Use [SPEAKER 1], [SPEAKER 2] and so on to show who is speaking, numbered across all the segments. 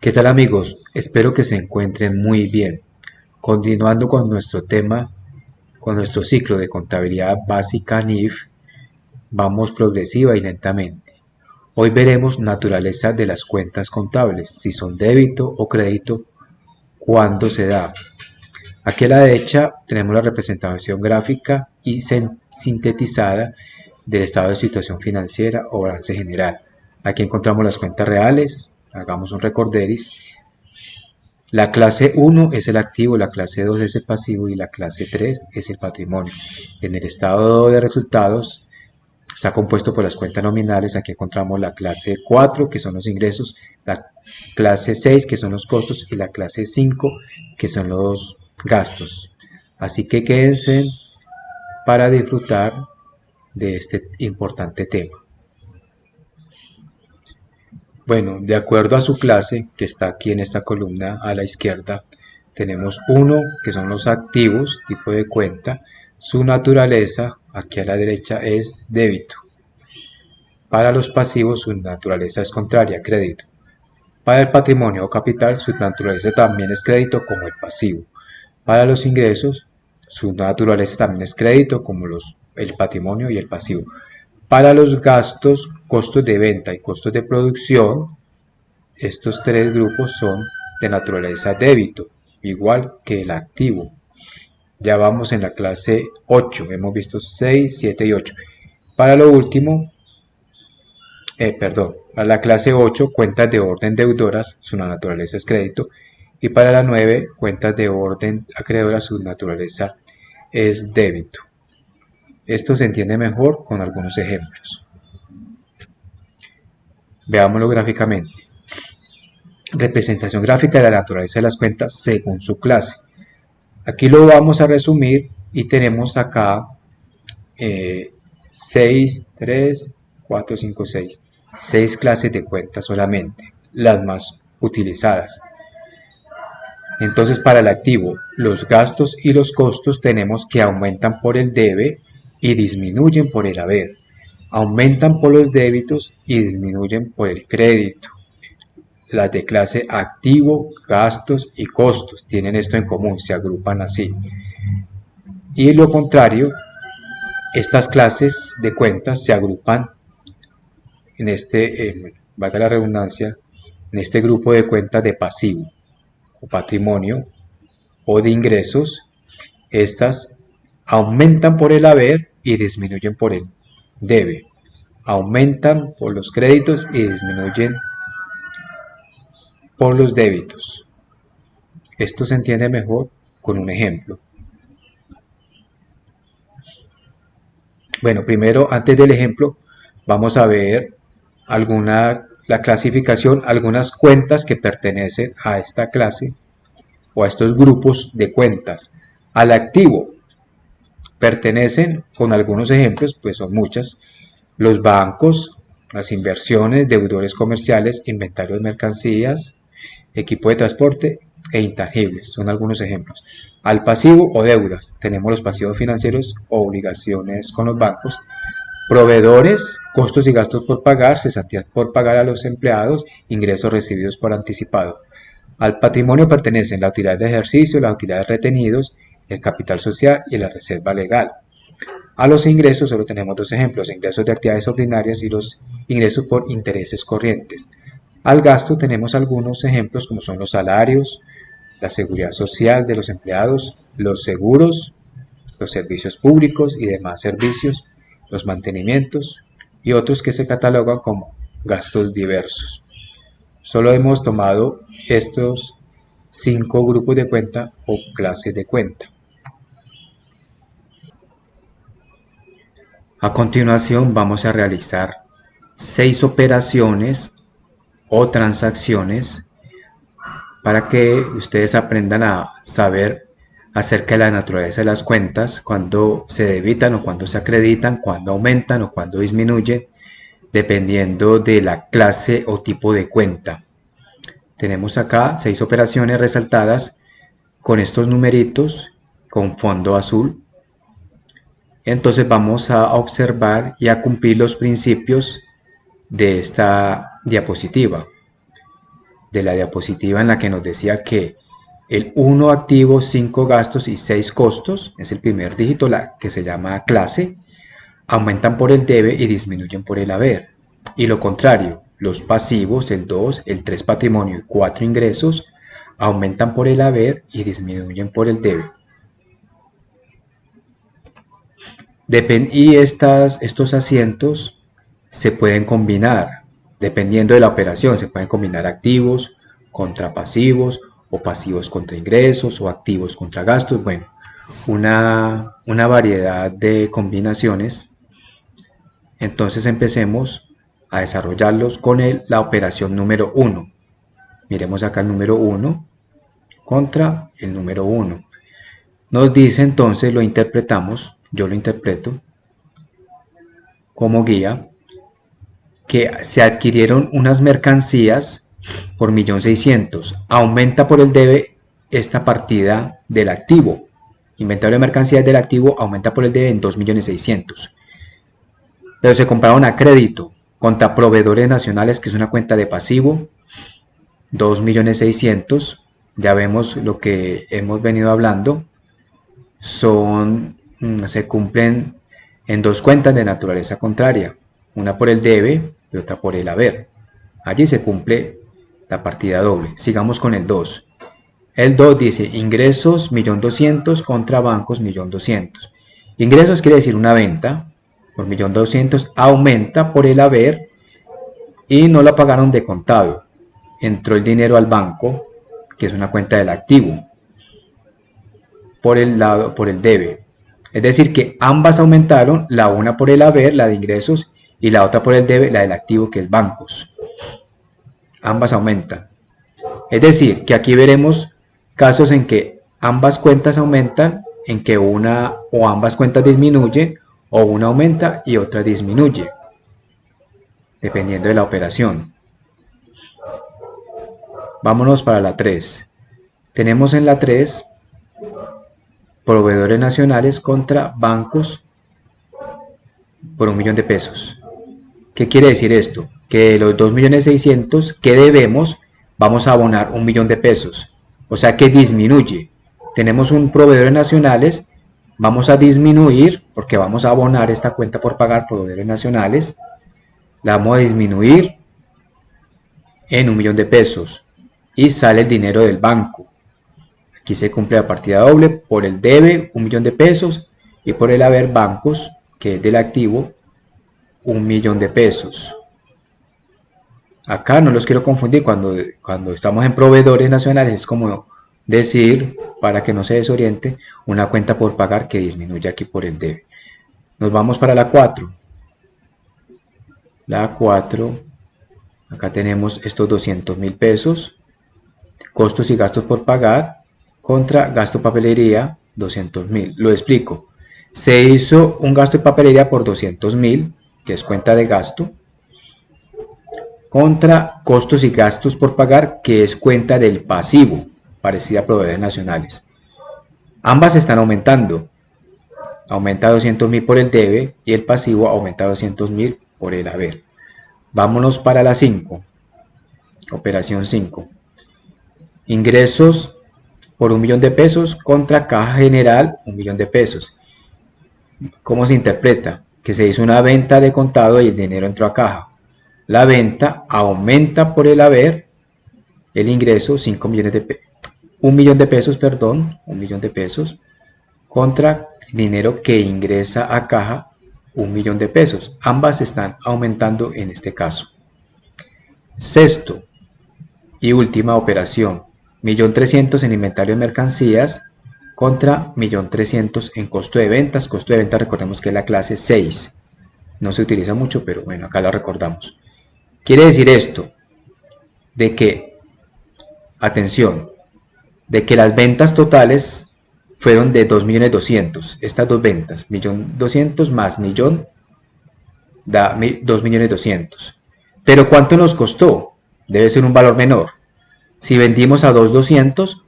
[SPEAKER 1] ¿Qué tal amigos? Espero que se encuentren muy bien. Continuando con nuestro tema, con nuestro ciclo de contabilidad básica NIF, vamos progresiva y lentamente. Hoy veremos naturaleza de las cuentas contables, si son débito o crédito, cuándo se da. Aquí a la derecha tenemos la representación gráfica y sintetizada del estado de situación financiera o balance general. Aquí encontramos las cuentas reales, hagamos un recorderis. La clase 1 es el activo, la clase 2 es el pasivo y la clase 3 es el patrimonio. En el estado de resultados está compuesto por las cuentas nominales. Aquí encontramos la clase 4 que son los ingresos, la clase 6 que son los costos y la clase 5 que son los gastos. Así que quédense para disfrutar de este importante tema. Bueno, de acuerdo a su clase, que está aquí en esta columna a la izquierda, tenemos uno que son los activos, tipo de cuenta. Su naturaleza, aquí a la derecha, es débito. Para los pasivos, su naturaleza es contraria, crédito. Para el patrimonio o capital, su naturaleza también es crédito como el pasivo. Para los ingresos, su naturaleza también es crédito como el patrimonio y el pasivo. Para los gastos, costos de venta y costos de producción, estos tres grupos son de naturaleza débito, igual que el activo. Ya vamos en la clase 8, hemos visto 6, 7 y 8. Para lo último, para la clase 8, cuentas de orden deudoras, su naturaleza es crédito. Y para la 9, cuentas de orden acreedora, su naturaleza es débito. Esto se entiende mejor con algunos ejemplos. Veámoslo gráficamente. Representación gráfica de la naturaleza de las cuentas según su clase. Aquí lo vamos a resumir y tenemos acá 6, 3, 4, 5, 6. 6 clases de cuentas solamente, las más utilizadas. Entonces, para el activo, los gastos y los costos tenemos que aumentan por el debe y disminuyen por el haber. Aumentan por los débitos y disminuyen por el crédito. Las de clase activo, gastos y costos tienen esto en común, se agrupan así. Y lo contrario, estas clases de cuentas se agrupan en valga la redundancia, en este grupo de cuentas de pasivo o patrimonio o de ingresos. Estas aumentan por el haber y disminuyen por el debe. Aumentan por los créditos y disminuyen por los débitos. Esto se entiende mejor con un ejemplo. Bueno, primero, antes del ejemplo, vamos a ver la clasificación, algunas cuentas que pertenecen a esta clase o a estos grupos de cuentas. Al activo pertenecen, con algunos ejemplos, pues son muchas, los bancos, las inversiones, deudores comerciales, inventario de mercancías, equipo de transporte e intangibles, son algunos ejemplos. Al pasivo o deudas, tenemos los pasivos financieros o obligaciones con los bancos, proveedores, costos y gastos por pagar, cesantía por pagar a los empleados, ingresos recibidos por anticipado. Al patrimonio pertenecen la utilidad de ejercicio, las utilidades retenidos, el capital social y la reserva legal. A los ingresos solo tenemos dos ejemplos, ingresos de actividades ordinarias y los ingresos por intereses corrientes. Al gasto tenemos algunos ejemplos como son los salarios, la seguridad social de los empleados, los seguros, los servicios públicos y demás servicios, los mantenimientos y otros que se catalogan como gastos diversos. Solo hemos tomado estos 5 grupos de cuenta o clases de cuenta. A continuación vamos a realizar 6 operaciones o transacciones para que ustedes aprendan a saber acerca de la naturaleza de las cuentas, cuándo se debitan o cuándo se acreditan, cuándo aumentan o cuándo disminuyen, dependiendo de la clase o tipo de cuenta. Tenemos acá 6 operaciones resaltadas con estos numeritos con fondo azul. Entonces vamos a observar y a cumplir los principios de esta diapositiva. de la diapositiva en la que nos decía que el 1 activo, 5 gastos y 6 costos, es el primer dígito, la que se llama clase, aumentan por el debe y disminuyen por el haber. Y lo contrario, los pasivos, el 2, el 3 patrimonio y 4 ingresos, aumentan por el haber y disminuyen por el debe. Y estos asientos se pueden combinar, dependiendo de la operación, se pueden combinar activos contra pasivos, o pasivos contra ingresos, o activos contra gastos. Bueno, una variedad de combinaciones. Entonces empecemos a desarrollarlos con la operación número 1. Miremos acá el número 1 contra el número 1. Nos dice entonces, lo interpretamos, yo lo interpreto como guía, que se adquirieron unas mercancías por 1.600.000. Aumenta por el debe esta partida del activo. Inventario de mercancías del activo aumenta por el debe en 2.600.000. Pero se compraron a crédito contra proveedores nacionales, que es una cuenta de pasivo, 2.600.000. Ya vemos lo que hemos venido hablando. Se cumplen en dos cuentas de naturaleza contraria, una por el debe y otra por el haber. Allí se cumple la partida doble. Sigamos con el 2. El 2 dice ingresos 1.200.000 contra bancos 1.200.000. Ingresos quiere decir una venta por 1.200.000, aumenta por el haber y no la pagaron de contado. Entró el dinero al banco, que es una cuenta del activo, por el debe. Es decir, que ambas aumentaron, la una por el haber, la de ingresos, y la otra por el debe, la del activo, que es bancos. Ambas aumentan. Es decir, que aquí veremos casos en que ambas cuentas aumentan, en que una o ambas cuentas disminuyen, o una aumenta y otra disminuye, dependiendo de la operación. Vámonos para la 3. Tenemos en la 3 proveedores nacionales contra bancos por 1.000.000 de pesos. ¿Qué quiere decir esto? Que de los 2.600.000 que debemos, vamos a abonar 1.000.000 de pesos. O sea que disminuye. Tenemos un proveedores nacionales, vamos a disminuir, porque vamos a abonar esta cuenta por pagar proveedores nacionales, la vamos a disminuir en 1.000.000 de pesos y sale el dinero del banco. Aquí se cumple la partida doble, por el debe 1.000.000 de pesos y por el haber bancos, que es del activo, 1.000.000 de pesos. Acá no los quiero confundir, cuando estamos en proveedores nacionales es como decir, para que no se desoriente, una cuenta por pagar que disminuye aquí por el debe. Nos vamos para la 4. La 4, acá tenemos estos 200.000 pesos, costos y gastos por pagar, contra gasto papelería 200.000. Lo explico. Se hizo un gasto de papelería por 200.000, que es cuenta de gasto, contra costos y gastos por pagar, que es cuenta del pasivo, parecida a proveedores nacionales. Ambas están aumentando. Aumenta 200.000 por el debe y el pasivo aumenta 200.000 por el haber. Vámonos para la 5. Operación 5. Ingresos por 1.000.000 de pesos contra caja general 1.000.000 de pesos. ¿Cómo se interpreta? Que se hizo una venta de contado y el dinero entró a caja. La venta aumenta por el haber, el ingreso 1.000.000 de pesos, 1.000.000 de pesos, contra dinero que ingresa a caja 1.000.000 de pesos. Ambas están aumentando en este caso. Sexto y última operación, 1.300.000 en inventario de mercancías contra 1.300.000 en costo de ventas. Costo de ventas, recordemos que es la clase 6. No se utiliza mucho, pero bueno, acá lo recordamos. Quiere decir esto, de que, atención, de que las ventas totales fueron de 2.200.000. Estas dos ventas, 1.200.000 más 1.000.000, da 2.200.000. Pero ¿cuánto nos costó? Debe ser un valor menor. Si vendimos a 2.200.000,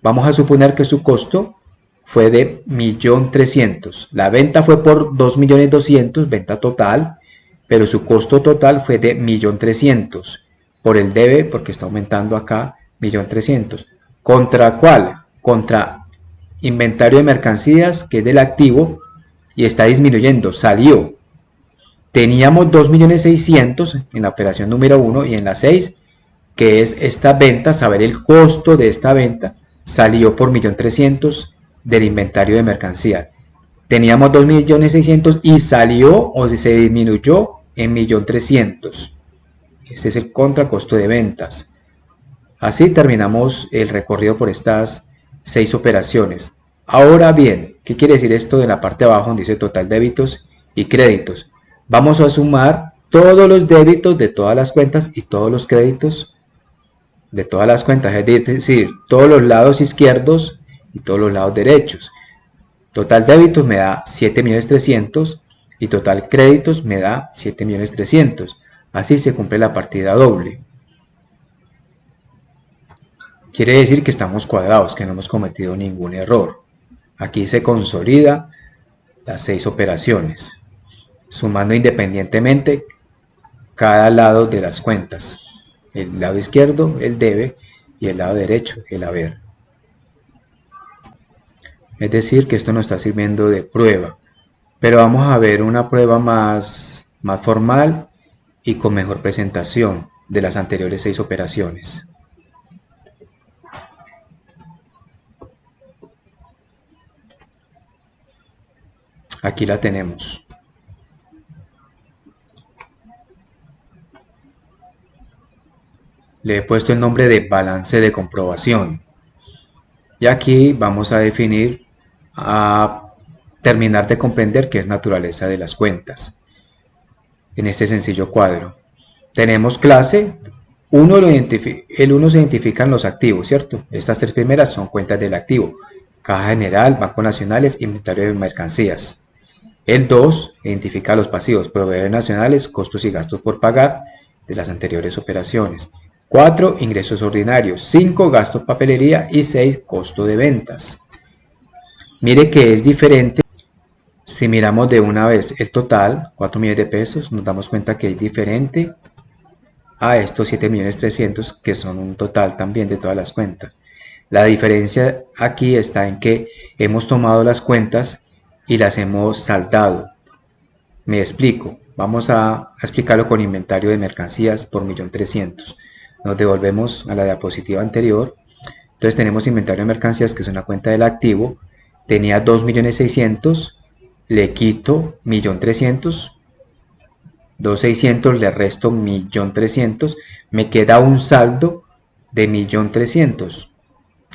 [SPEAKER 1] vamos a suponer que su costo fue de 1.300.000. La venta fue por 2.200.000, venta total, pero su costo total fue de 1.300.000. por el debe, porque está aumentando acá, 1.300.000. ¿Contra cuál? Contra inventario de mercancías, que es del activo, y está disminuyendo, salió. Teníamos 2.600.000 en la operación número 1 y en la 6, que es esta venta, saber el costo de esta venta, salió por 1.300.000 del inventario de mercancías. Teníamos 2.600.000 y salió o se disminuyó en 1.300.000. Este es el contracosto de ventas. Así terminamos el recorrido por estas 6 operaciones. Ahora bien, ¿qué quiere decir esto de la parte de abajo donde dice total débitos y créditos? Vamos a sumar todos los débitos de todas las cuentas y todos los créditos de todas las cuentas, es decir, todos los lados izquierdos y todos los lados derechos. Total débitos me da 7.300.000 y total créditos me da 7.300.000. Así se cumple la partida doble. Quiere decir que estamos cuadrados, que no hemos cometido ningún error. Aquí se consolida las 6 operaciones, sumando independientemente cada lado de las cuentas. El lado izquierdo, el debe, y el lado derecho, el haber. Es decir, que esto nos está sirviendo de prueba, pero vamos a ver una prueba más formal y con mejor presentación de las anteriores 6 operaciones. Aquí la tenemos. Le he puesto el nombre de balance de comprobación. Y aquí vamos a definir, a terminar de comprender qué es naturaleza de las cuentas. En este sencillo cuadro tenemos clase, el 1 se identifican los activos, ¿cierto? Estas 3 primeras son cuentas del activo: caja general, bancos nacionales, inventario de mercancías. El 2 identifica los pasivos: proveedores nacionales, costos y gastos por pagar de las anteriores operaciones. 4, ingresos ordinarios. 5, gastos papelería. Y 6, costo de ventas. Mire que es diferente. Si miramos de una vez el total, 4 millones de pesos, nos damos cuenta que es diferente a estos 7.300.000, que son un total también de todas las cuentas. La diferencia aquí está en que hemos tomado las cuentas y las hemos saldado. Me explico. Vamos a explicarlo con inventario de mercancías por 1.300.000. Nos devolvemos a la diapositiva anterior. Entonces tenemos inventario de mercancías, que es una cuenta del activo. Tenía 2.600.000, le quito 1.300.000, 2.600.000, le resto 1.300.000, me queda un saldo de 1.300.000.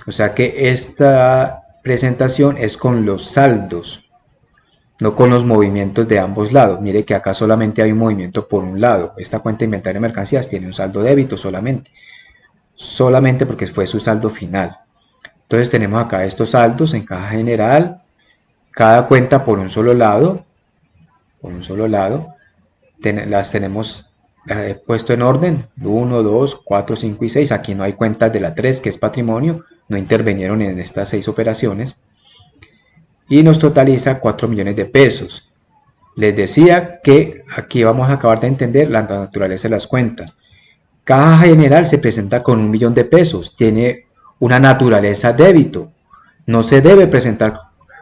[SPEAKER 1] O sea que esta presentación es con los saldos, no con los movimientos de ambos lados. Mire que acá solamente hay un movimiento por un lado. Esta cuenta de inventario de mercancías tiene un saldo débito solamente porque fue su saldo final. Entonces tenemos acá estos saldos en caja general, cada cuenta por un solo lado, las tenemos puesto en orden: 1, 2, 4, 5 y 6. Aquí no hay cuentas de la 3, que es patrimonio, no intervinieron en estas 6 operaciones. Y nos totaliza 4 millones de pesos. Les decía que aquí vamos a acabar de entender la naturaleza de las cuentas. Caja general se presenta con 1 millón de pesos, tiene una naturaleza débito, no se debe presentar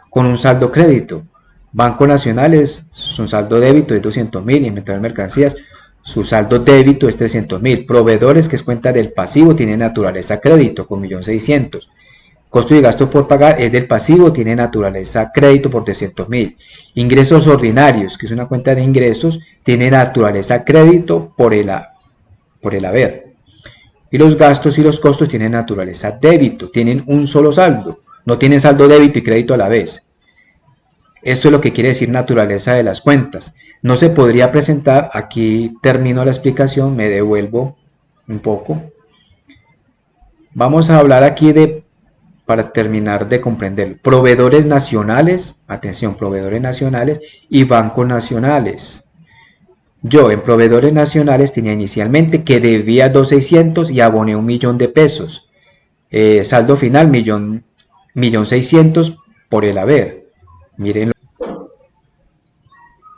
[SPEAKER 1] con un saldo crédito. Bancos nacionales, su saldo débito es 200.000, inventario de mercancías, su saldo débito es 300.000. Proveedores, que es cuenta del pasivo, tiene naturaleza crédito con 1.600.000. Costo y gasto por pagar es del pasivo, tiene naturaleza crédito por 300.000. Ingresos ordinarios, que es una cuenta de ingresos, tiene naturaleza crédito por el haber. Y los gastos y los costos tienen naturaleza débito, tienen un solo saldo, no tienen saldo débito y crédito a la vez. Esto es lo que quiere decir naturaleza de las cuentas. No se podría presentar, aquí termino la explicación, me devuelvo un poco. Vamos a hablar aquí para terminar de comprender, proveedores nacionales, atención, proveedores nacionales y bancos nacionales. Yo en proveedores nacionales tenía inicialmente que debía 2.600.000 y aboné 1 millón de pesos. Saldo final 1.600.000 por el haber.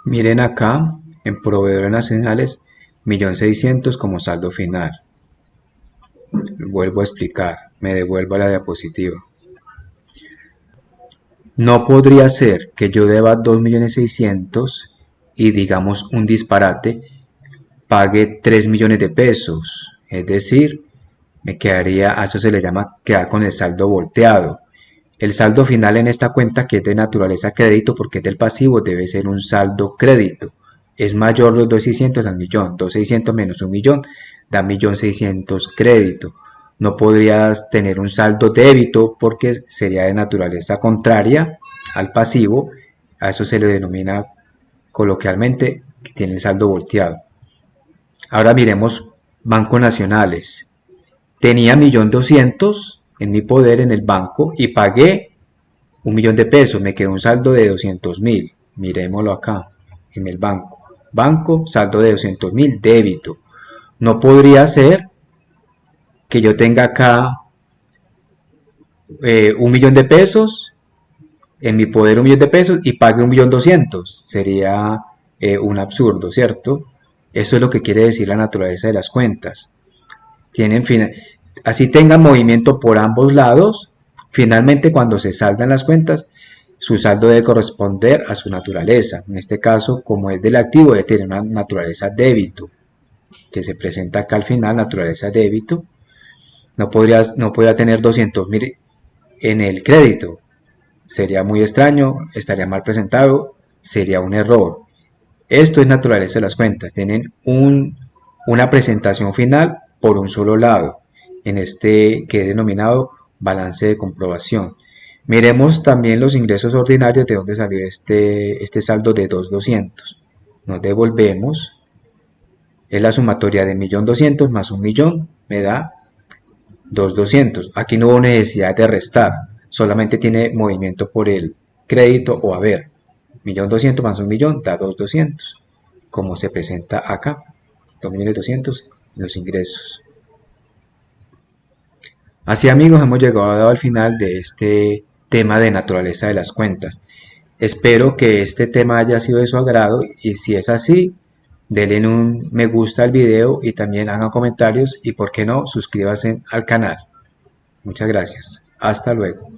[SPEAKER 1] Miren acá en proveedores nacionales 1.600.000 como saldo final. Vuelvo a explicar, me devuelvo a la diapositiva. No podría ser que yo deba 2.600.000 y digamos un disparate, pague 3 millones de pesos. Es decir, me quedaría, a eso se le llama quedar con el saldo volteado. El saldo final en esta cuenta, que es de naturaleza crédito porque es del pasivo, debe ser un saldo crédito. Es mayor los 2.600.000 al millón. 2.600.000 menos 1.000.000 da 1.600.000 crédito. No podrías tener un saldo débito porque sería de naturaleza contraria al pasivo. A eso se le denomina coloquialmente que tiene el saldo volteado. Ahora miremos bancos nacionales. Tenía 1.200.000 en mi poder en el banco y pagué 1.000.000 de pesos. Me quedó un saldo de 200.000. Miremoslo acá en el banco. Banco, saldo de 200.000, débito. No podría ser que yo tenga acá 1.000.000 de pesos, en mi poder 1.000.000 de pesos y pague 1.200.000. Sería un absurdo, ¿cierto? Eso es lo que quiere decir la naturaleza de las cuentas. Tienen así tengan movimiento por ambos lados, finalmente cuando se saldan las cuentas, su saldo debe corresponder a su naturaleza. En este caso, como es del activo, debe tener una naturaleza débito, que se presenta acá al final, naturaleza débito. No podría tener 200.000 en el crédito. Sería muy extraño, estaría mal presentado, sería un error. Esto es naturaleza de las cuentas. Tienen una presentación final por un solo lado, en este que es denominado balance de comprobación. Miremos también los ingresos ordinarios, de dónde salió este saldo de 2.200.000. Nos devolvemos. Es la sumatoria de 1.200.000 más 1.000.000, me da 2.200.000. Aquí no hubo necesidad de restar, solamente tiene movimiento por el crédito o haber. 1.200.000 más 1.000.000 da 2.200.000, como se presenta acá. 2.200.000 los ingresos. Así, amigos, hemos llegado al final de este tema de naturaleza de las cuentas. Espero que este tema haya sido de su agrado y si es así, denle un me gusta al video y también hagan comentarios y por qué no, suscríbanse al canal. Muchas gracias. Hasta luego.